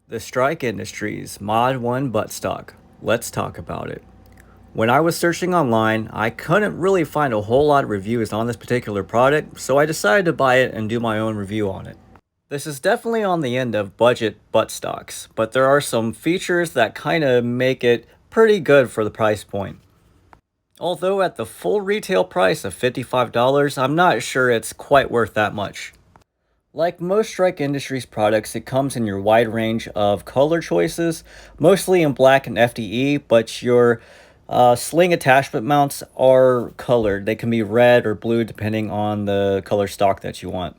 The Strike Industries Mod 1 buttstock. Let's talk about it. When I was searching online, I couldn't really find a whole lot of reviews on this particular product, so I decided to buy it and do my own review on it. This is definitely on the end of budget buttstocks, but there are some features that kind of make it pretty good for the price point. Although at the full retail price of $55, I'm not sure it's quite worth that much. Like most Strike Industries products, it comes in your wide range of color choices, mostly in black and FDE, but your sling attachment mounts are colored. They can be red or blue depending on the color stock that you want.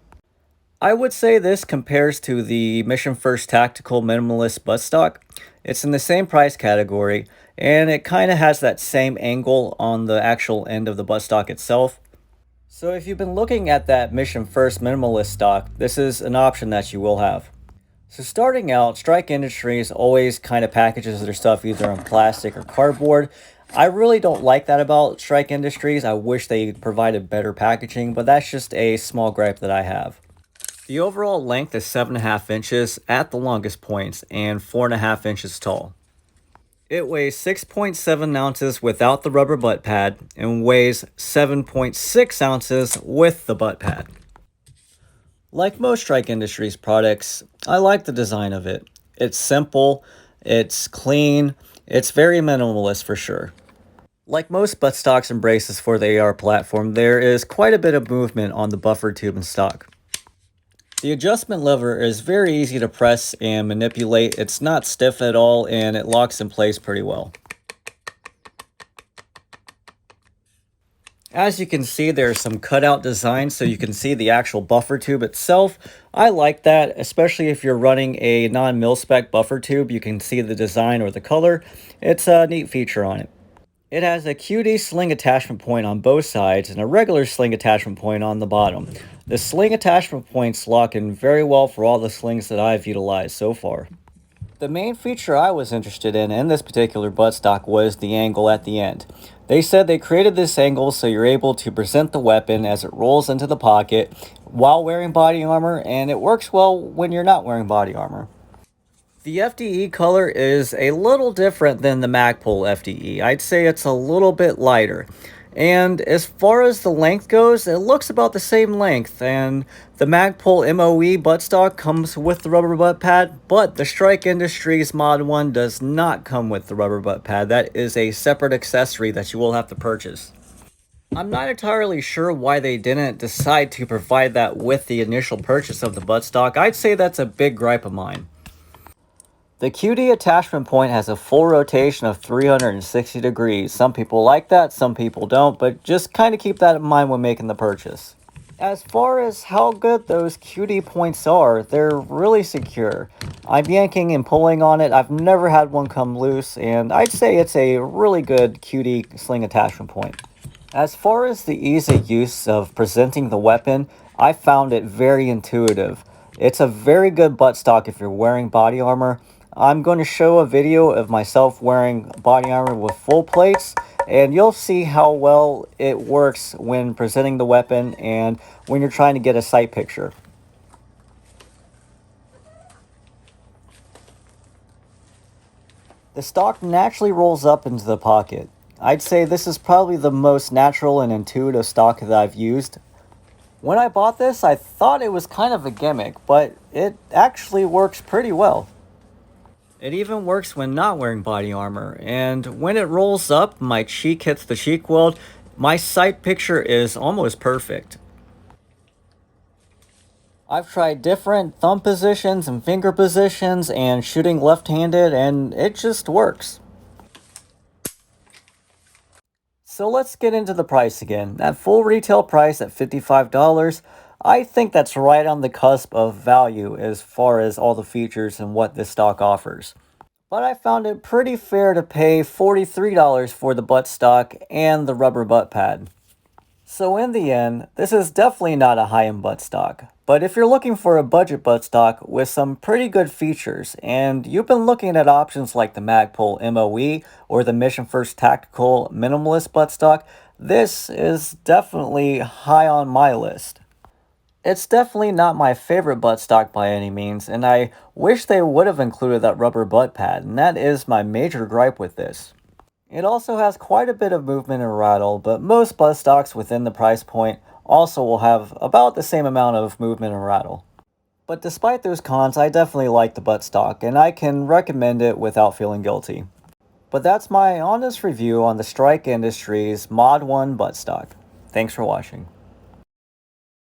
I would say this compares to the Mission First Tactical Minimalist buttstock. It's in the same price category, and it kind of has that same angle on the actual end of the buttstock itself. So if you've been looking at that Mission First Minimalist stock, this is an option that you will have. So starting out, Strike Industries always kind of packages their stuff either in plastic or cardboard. I really don't like that about Strike Industries. I wish they provided better packaging, but that's just a small gripe that I have. The overall length is 7.5 inches at the longest points and 4.5 inches tall. It weighs 6.7 ounces without the rubber butt pad and weighs 7.6 ounces with the butt pad. Like most Strike Industries products, I like the design of it. It's simple, it's clean, it's very minimalist for sure. Like most buttstocks and braces for the AR platform, there is quite a bit of movement on the buffer tube and stock. The adjustment lever is very easy to press and manipulate. It's not stiff at all and it locks in place pretty well. As you can see, there's some cutout designs so you can see the actual buffer tube itself. I like that, especially if you're running a non-mil-spec buffer tube. You can see the design or the color. It's a neat feature on it. It has a QD sling attachment point on both sides and a regular sling attachment point on the bottom. The sling attachment points lock in very well for all the slings that I've utilized so far. The main feature I was interested in this particular buttstock was the angle at the end. They said they created this angle so you're able to present the weapon as it rolls into the pocket while wearing body armor, and it works well when you're not wearing body armor. The FDE color is a little different than the Magpul FDE. I'd say it's a little bit lighter. And as far as the length goes, it looks about the same length. And the Magpul MOE buttstock comes with the rubber butt pad, but the Strike Industries Mod 1 does not come with the rubber butt pad. That is a separate accessory that you will have to purchase. I'm not entirely sure why they didn't decide to provide that with the initial purchase of the buttstock. I'd say that's a big gripe of mine. The QD attachment point has a full rotation of 360 degrees. Some people like that, some people don't, but just kind of keep that in mind when making the purchase. As far as how good those QD points are, they're really secure. I'm yanking and pulling on it. I've never had one come loose, and I'd say it's a really good QD sling attachment point. As far as the ease of use of presenting the weapon, I found it very intuitive. It's a very good buttstock if you're wearing body armor. I'm going to show a video of myself wearing body armor with full plates, and you'll see how well it works when presenting the weapon and when you're trying to get a sight picture. The stock naturally rolls up into the pocket. I'd say this is probably the most natural and intuitive stock that I've used. When I bought this, I thought it was kind of a gimmick, but it actually works pretty well. It even works when not wearing body armor, and when it rolls up, my cheek hits the cheek weld, my sight picture is almost perfect. I've tried different thumb positions and finger positions and shooting left-handed, and it just works. So let's get into the price again. That full retail price at $55, I think that's right on the cusp of value as far as all the features and what this stock offers. But I found it pretty fair to pay $43 for the buttstock and the rubber butt pad. So in the end, this is definitely not a high-end buttstock. But if you're looking for a budget buttstock with some pretty good features, and you've been looking at options like the Magpul MOE or the Mission First Tactical Minimalist buttstock, this is definitely high on my list. It's definitely not my favorite buttstock by any means, and I wish they would have included that rubber butt pad, and that is my major gripe with this. It also has quite a bit of movement and rattle, but most buttstocks within the price point also will have about the same amount of movement and rattle. But despite those cons, I definitely like the buttstock, and I can recommend it without feeling guilty. But that's my honest review on the Strike Industries Mod 1 buttstock. Thanks for watching.